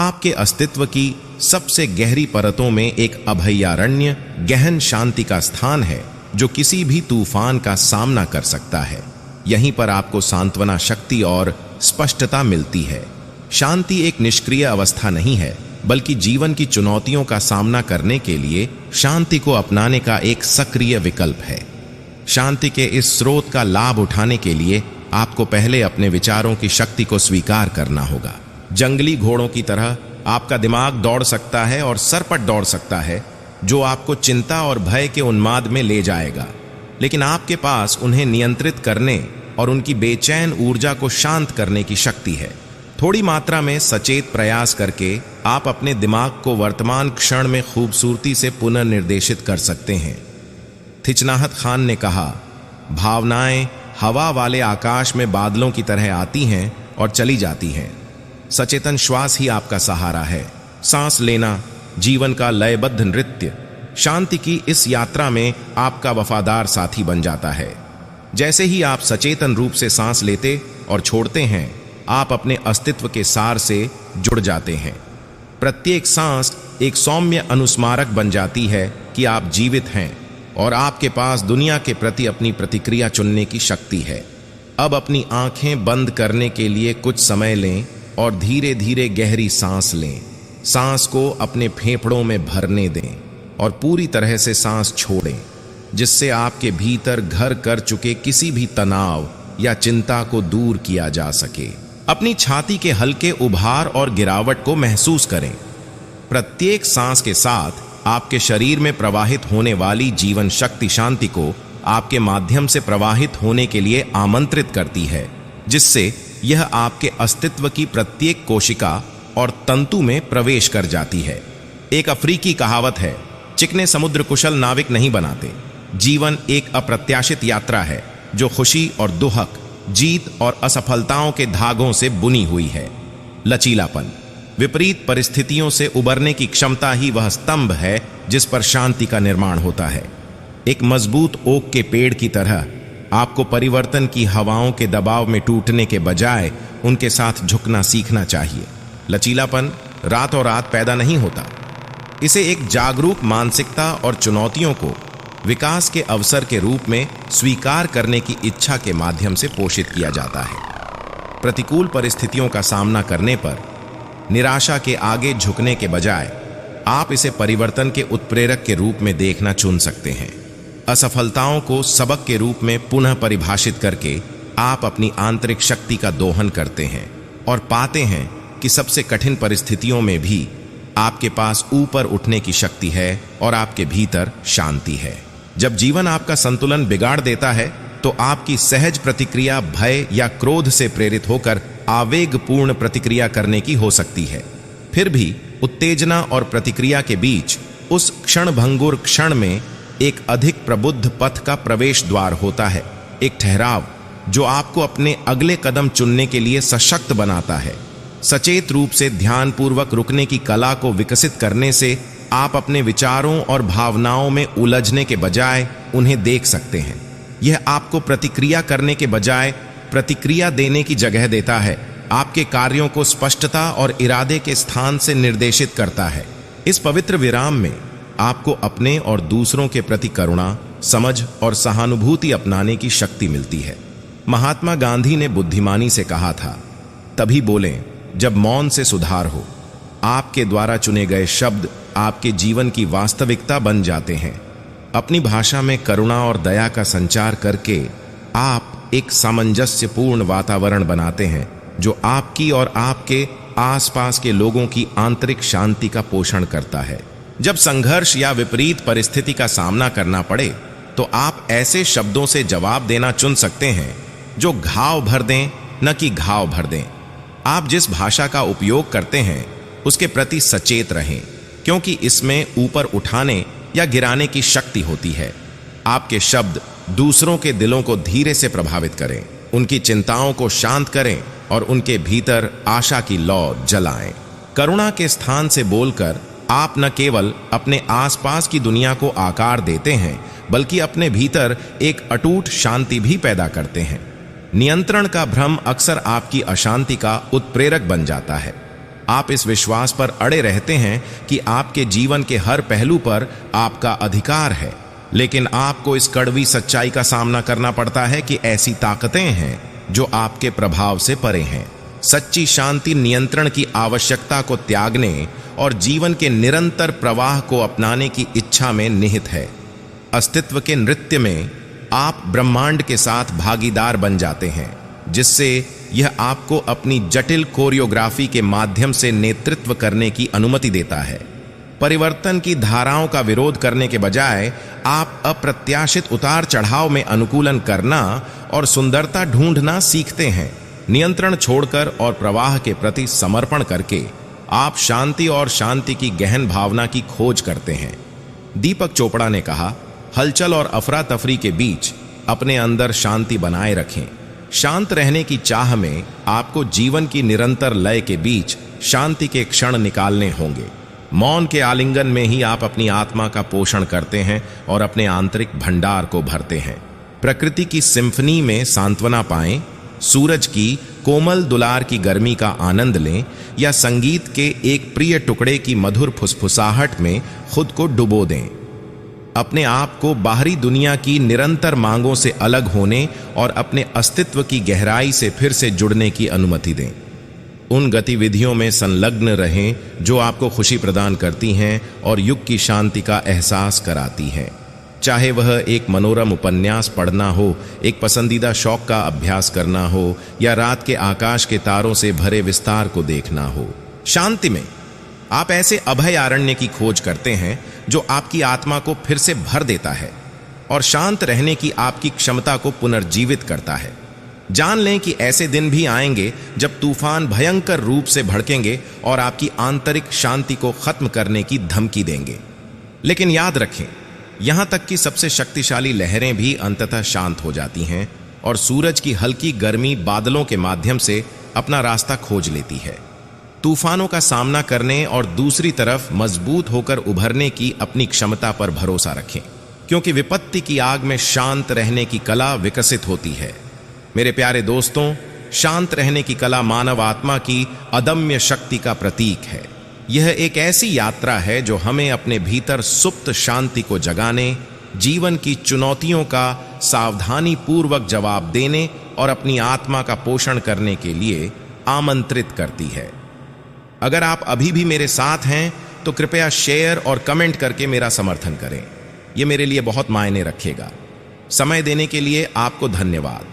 आपके अस्तित्व की सबसे गहरी परतों में एक अभयारण्य गहन शांति का स्थान है जो किसी भी तूफान का सामना कर सकता है। यहीं पर आपको सांत्वना शक्ति और स्पष्टता मिलती है। शांति एक निष्क्रिय अवस्था नहीं है, बल्कि जीवन की चुनौतियों का सामना करने के लिए शांति को अपनाने का एक सक्रिय विकल्प है। शांति के इस स्रोत का लाभ उठाने के लिए आपको पहले अपने विचारों की शक्ति को स्वीकार करना होगा। जंगली घोड़ों की तरह आपका दिमाग दौड़ सकता है और सरपट दौड़ सकता है, जो आपको चिंता और भय के उन्माद में ले जाएगा, लेकिन आपके पास उन्हें नियंत्रित करने और उनकी बेचैन ऊर्जा को शांत करने की शक्ति है। थोड़ी मात्रा में सचेत प्रयास करके आप अपने दिमाग को वर्तमान क्षण में खूबसूरती से पुनर्निर्देशित कर सकते हैं। थिच नाहत खान ने कहा, भावनाएं हवा वाले आकाश में बादलों की तरह आती हैं और चली जाती हैं। सचेतन श्वास ही आपका सहारा है। सांस लेना जीवन का लयबद्ध नृत्य शांति की इस यात्रा में आपका वफादार साथी बन जाता है। जैसे ही आप सचेतन रूप से सांस लेते और छोड़ते हैं, आप अपने अस्तित्व के सार से जुड़ जाते हैं। प्रत्येक सांस एक सौम्य अनुस्मारक बन जाती है कि आप जीवित हैं और आपके पास दुनिया के प्रति अपनी प्रतिक्रिया चुनने की शक्ति है। अब अपनी आंखें बंद करने के लिए कुछ समय लें और धीरे धीरे गहरी सांस लें। सांस को अपने फेफड़ों में भरने दें और पूरी तरह से सांस छोड़ें, जिससे आपके भीतर घर कर चुके किसी भी तनाव या चिंता को दूर किया जा सके। अपनी छाती के हल्के उभार और गिरावट को महसूस करें। प्रत्येक सांस के साथ आपके शरीर में प्रवाहित होने वाली जीवन शक्ति शांति को आपके माध्यम से प्रवाहित होने के लिए आमंत्रित करती है, जिससे यह आपके अस्तित्व की प्रत्येक कोशिका और तंतु में प्रवेश कर जाती है। एक अफ्रीकी कहावत है, चिकने समुद्र कुशल नाविक नहीं बनाते। जीवन एक अप्रत्याशित यात्रा है जो खुशी और दुहक, जीत और असफलताओं के धागों से बुनी हुई है। लचीलापन, विपरीत परिस्थितियों से उबरने की क्षमता ही वह स्तंभ है जिस पर शांति का निर्माण होता है। एक मजबूत ओक के पेड़ की तरह आपको परिवर्तन की हवाओं के दबाव में टूटने के बजाय उनके साथ झुकना सीखना चाहिए। लचीलापन रातों रात पैदा नहीं होता। इसे एक जागरूक मानसिकता और चुनौतियों को विकास के अवसर के रूप में स्वीकार करने की इच्छा के माध्यम से पोषित किया जाता है। प्रतिकूल परिस्थितियों का सामना करने पर निराशा के आगे झुकने के बजाय आप इसे परिवर्तन के उत्प्रेरक के रूप में देखना चुन सकते हैं। असफलताओं को सबक के रूप में पुनः परिभाषित करके आप अपनी आंतरिक शक्ति का दोहन करते हैं और पाते हैं कि सबसे कठिन परिस्थितियों में भी आपके पास ऊपर उठने की शक्ति है और आपके भीतर शांति है। जब जीवन आपका संतुलन बिगाड़ देता है तो आपकी सहज प्रतिक्रिया भय या क्रोध से प्रेरित होकर आवेगपूर्ण प्रतिक्रिया करने की हो सकती है। फिर भी उत्तेजना और प्रतिक्रिया के बीच उस क्षणभंगुर क्षण में एक अधिक प्रबुद्ध पथ का प्रवेश द्वार होता है, एक ठहराव जो आपको अपने अगले कदम चुनने के लिए सशक्त बनाता है। सचेत रूप से ध्यानपूर्वक रुकने की कला को विकसित करने से आप अपने विचारों और भावनाओं में उलझने के बजाय उन्हें देख सकते हैं। यह आपको प्रतिक्रिया करने के बजाय प्रतिक्रिया देने की जगह देता है, आपके कार्यों को स्पष्टता और इरादे के स्थान से निर्देशित करता है। इस पवित्र विराम में आपको अपने और दूसरों के प्रति करुणा, समझ और सहानुभूति अपनाने की शक्ति मिलती है। महात्मा गांधी ने बुद्धिमानी से कहा था, तभी बोलें जब मौन से सुधार हो। आपके द्वारा चुने गए शब्द आपके जीवन की वास्तविकता बन जाते हैं। अपनी भाषा में करुणा और दया का संचार करके आप एक सामंजस्यपूर्ण वातावरण बनाते हैं जो आपकी और आपके आसपास के लोगों की आंतरिक शांति का पोषण करता है। जब संघर्ष या विपरीत परिस्थिति का सामना करना पड़े तो आप ऐसे शब्दों से जवाब देना चुन सकते हैं जो घाव भर दें, न कि घाव भर दें। आप जिस भाषा का उपयोग करते हैं उसके प्रति सचेत रहें, क्योंकि इसमें ऊपर उठाने या गिराने की शक्ति होती है। आपके शब्द दूसरों के दिलों को धीरे से प्रभावित करें, उनकी चिंताओं को शांत करें और उनके भीतर आशा की लौ जलाएं। करुणा के स्थान से बोलकर आप न केवल अपने आसपास की दुनिया को आकार देते हैं, बल्कि अपने भीतर एक अटूट शांति भी पैदा करते हैं। नियंत्रण का भ्रम अक्सर आपकी अशांति का उत्प्रेरक बन जाता है। आप इस विश्वास पर अड़े रहते हैं कि आपके जीवन के हर पहलू पर आपका अधिकार है, लेकिन आपको इस कड़वी सच्चाई का सामना करना पड़ता है कि ऐसी ताकतें हैं जो आपके प्रभाव से परे हैं। सच्ची शांति नियंत्रण की आवश्यकता को त्यागने और जीवन के निरंतर प्रवाह को अपनाने की इच्छा में निहित है। अस्तित्व के नृत्य में आप ब्रह्मांड के साथ भागीदार बन जाते हैं, जिससे यह आपको अपनी जटिल कोरियोग्राफी के माध्यम से नेतृत्व करने की अनुमति देता है। परिवर्तन की धाराओं का विरोध करने के बजाय आप अप्रत्याशित उतार चढ़ाव में अनुकूलन करना और सुंदरता ढूंढना सीखते हैं। नियंत्रण छोड़कर और प्रवाह के प्रति समर्पण करके आप शांति और शांति की गहन भावना की खोज करते हैं। दीपक चोपड़ा ने कहा, हलचल और अफरा तफरी के बीच अपने अंदर शांति बनाए रखें। शांत रहने की चाह में आपको जीवन की निरंतर लय के बीच शांति के क्षण निकालने होंगे। मौन के आलिंगन में ही आप अपनी आत्मा का पोषण करते हैं और अपने आंतरिक भंडार को भरते हैं। प्रकृति की सिम्फनी में सांत्वना पाएं, सूरज की कोमल दुलार की गर्मी का आनंद लें या संगीत के एक प्रिय टुकड़े की मधुर फुसफुसाहट में खुद को डुबो दें। अपने आप को बाहरी दुनिया की निरंतर मांगों से अलग होने और अपने अस्तित्व की गहराई से फिर से जुड़ने की अनुमति दें। उन गतिविधियों में संलग्न रहें जो आपको खुशी प्रदान करती हैं और युग की शांति का एहसास कराती हैं। चाहे वह एक मनोरम उपन्यास पढ़ना हो, एक पसंदीदा शौक का अभ्यास करना हो या रात के आकाश के तारों से भरे विस्तार को देखना हो। शांति में आप ऐसे अभयारण्य की खोज करते हैं जो आपकी आत्मा को फिर से भर देता है और शांत रहने की आपकी क्षमता को पुनर्जीवित करता है। जान लें कि ऐसे दिन भी आएंगे जब तूफान भयंकर रूप से भड़केंगे और आपकी आंतरिक शांति को खत्म करने की धमकी देंगे। लेकिन याद रखें, यहां तक कि सबसे शक्तिशाली लहरें भी अंततः शांत हो जाती हैं और सूरज की हल्की गर्मी बादलों के माध्यम से अपना रास्ता खोज लेती है। तूफानों का सामना करने और दूसरी तरफ मजबूत होकर उभरने की अपनी क्षमता पर भरोसा रखें, क्योंकि विपत्ति की आग में शांत रहने की कला विकसित होती है। मेरे प्यारे दोस्तों, शांत रहने की कला मानव आत्मा की अदम्य शक्ति का प्रतीक है। यह एक ऐसी यात्रा है जो हमें अपने भीतर सुप्त शांति को जगाने, जीवन की चुनौतियों का सावधानी पूर्वक जवाब देने और अपनी आत्मा का पोषण करने के लिए आमंत्रित करती है। अगर आप अभी भी मेरे साथ हैं तो कृपया शेयर और कमेंट करके मेरा समर्थन करें। यह मेरे लिए बहुत मायने रखेगा। समय देने के लिए आपको धन्यवाद।